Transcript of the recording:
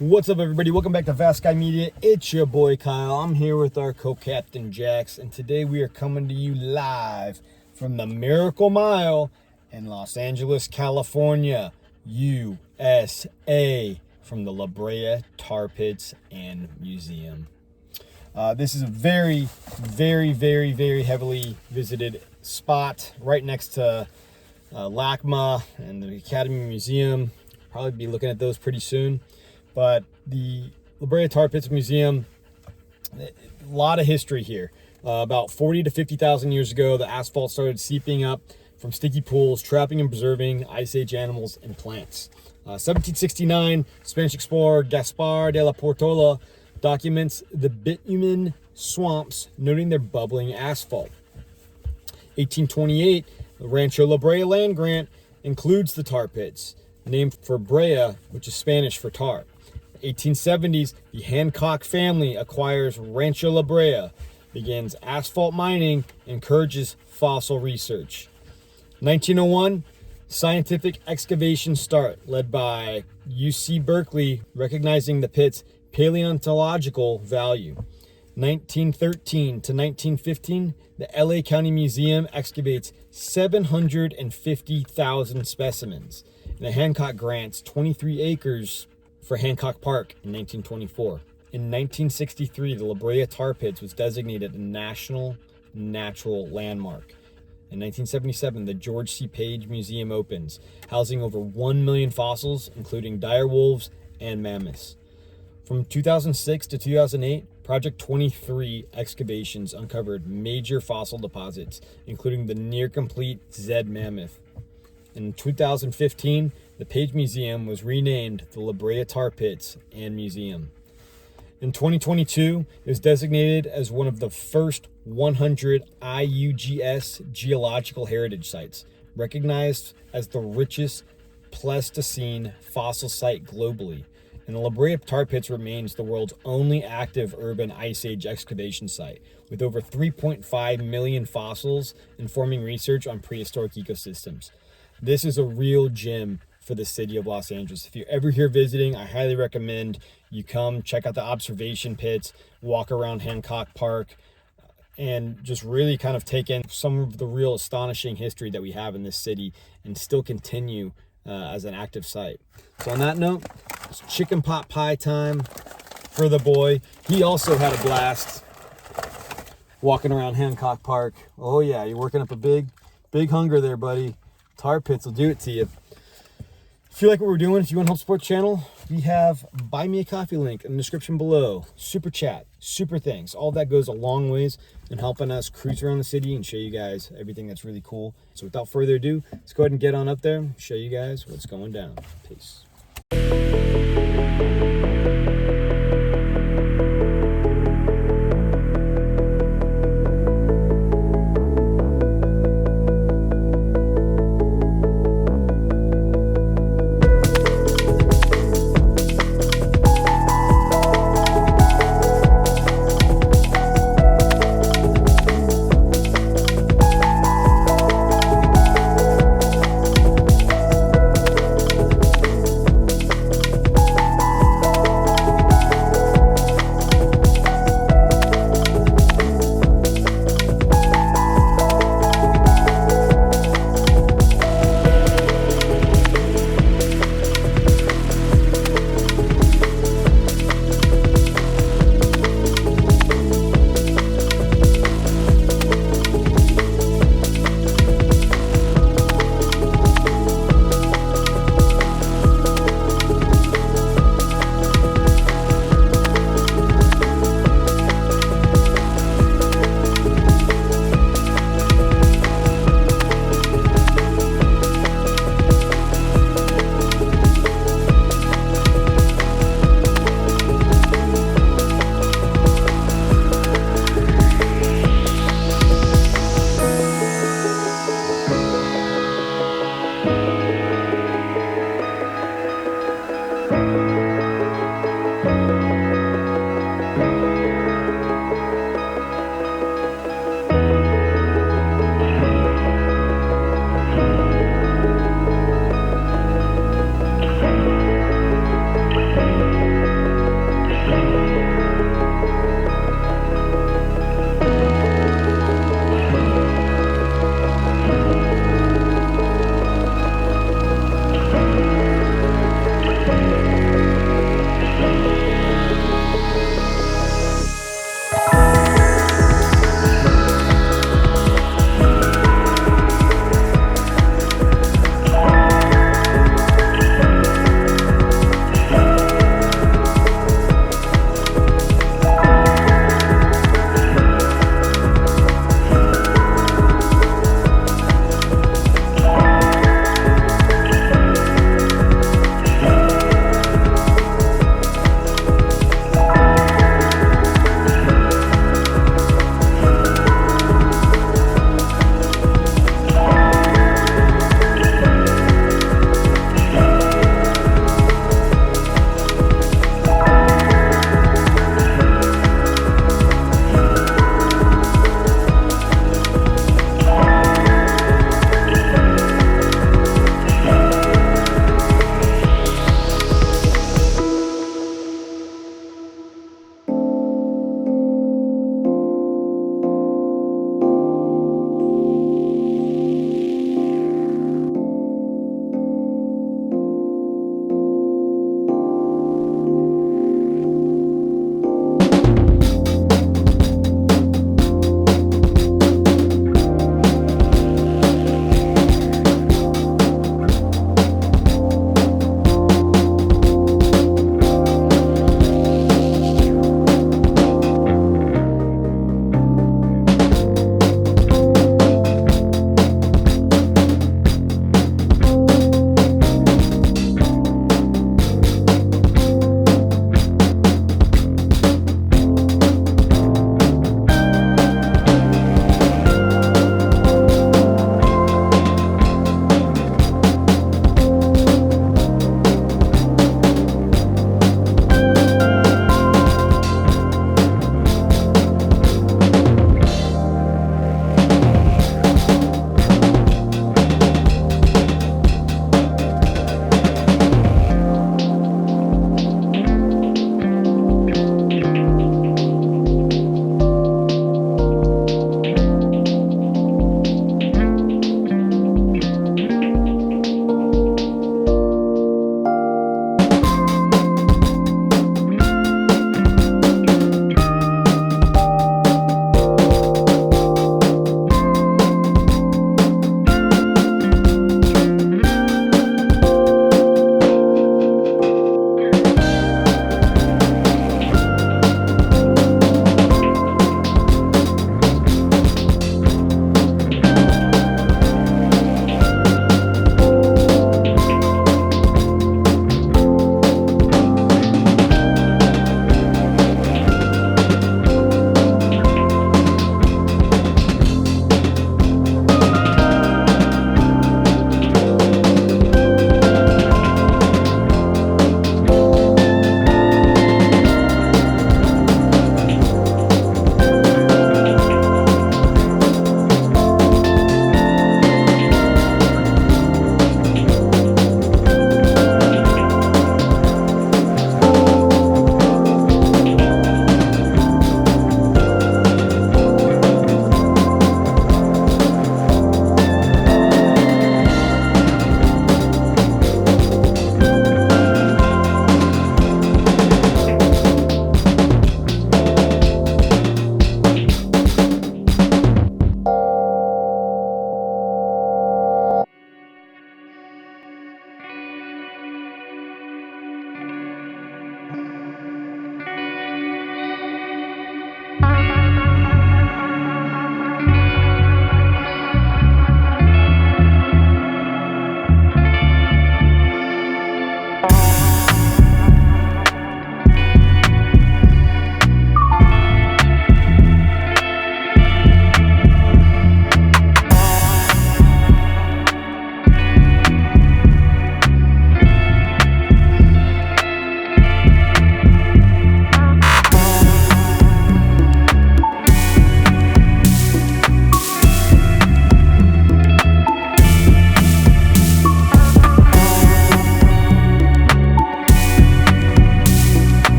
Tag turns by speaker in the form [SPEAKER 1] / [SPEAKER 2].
[SPEAKER 1] What's up, everybody? Welcome back to Vast Guy Media. It's your boy Kyle. I'm here with our co-captain Jax, and today we are coming to you live from the Miracle Mile in Los Angeles, California, USA, from the Brea Tar Pits and Museum. This is a very heavily visited spot right next to LACMA and the Academy Museum. Probably be looking at those pretty soon. But the Brea Tar Pits Museum, a lot of history here. About 40 to 50,000 years ago, the asphalt started seeping up from sticky pools, trapping and preserving Ice Age animals and plants. 1769, Spanish explorer Gaspar de la Portola documents the bitumen swamps, noting their bubbling asphalt. 1828, the Rancho La Brea land grant includes the tar pits, named for Brea, which is Spanish for tar. 1870s, the Hancock family acquires Rancho La Brea, begins asphalt mining, encourages fossil research. 1901, scientific excavations start, led by UC Berkeley, recognizing the pit's paleontological value. 1913 to 1915, the LA County Museum excavates 750,000 specimens. And the Hancock grants 23 acres for Hancock Park in 1924. In 1963, the La Brea Tar Pits was designated a National Natural Landmark. In 1977, the George C. Page Museum opens, housing over 1 million fossils, including dire wolves and mammoths. From 2006 to 2008, Project 23 excavations uncovered major fossil deposits, including the near-complete Zed mammoth. In 2015, the Page Museum was renamed the La Brea Tar Pits and Museum. In 2022, it was designated as one of the first 100 IUGS geological heritage sites, recognized as the richest Pleistocene fossil site globally. And the La Brea Tar Pits remains the world's only active urban Ice Age excavation site, with over 3.5 million fossils informing research on prehistoric ecosystems. This is a real gem for the city of Los Angeles. If you're ever here visiting, I highly recommend you come check out the observation pits, walk around Hancock Park, and just really kind of take in some of the real astonishing history that we have in this city and still continue as an active site. So on that note, it's chicken pot pie time for the boy. He also had a blast walking around Hancock Park. Oh yeah, you're working up a big hunger there, buddy. Tar Pits will do it to you. If you like what we're doing, if you want to help support the channel, we have Buy Me a Coffee link in the description below. Super chat, super thanks. All that goes a long ways in helping us cruise around the city and show you guys everything that's really cool. So without further ado, let's go ahead and get on up there and show you guys what's going down. Peace.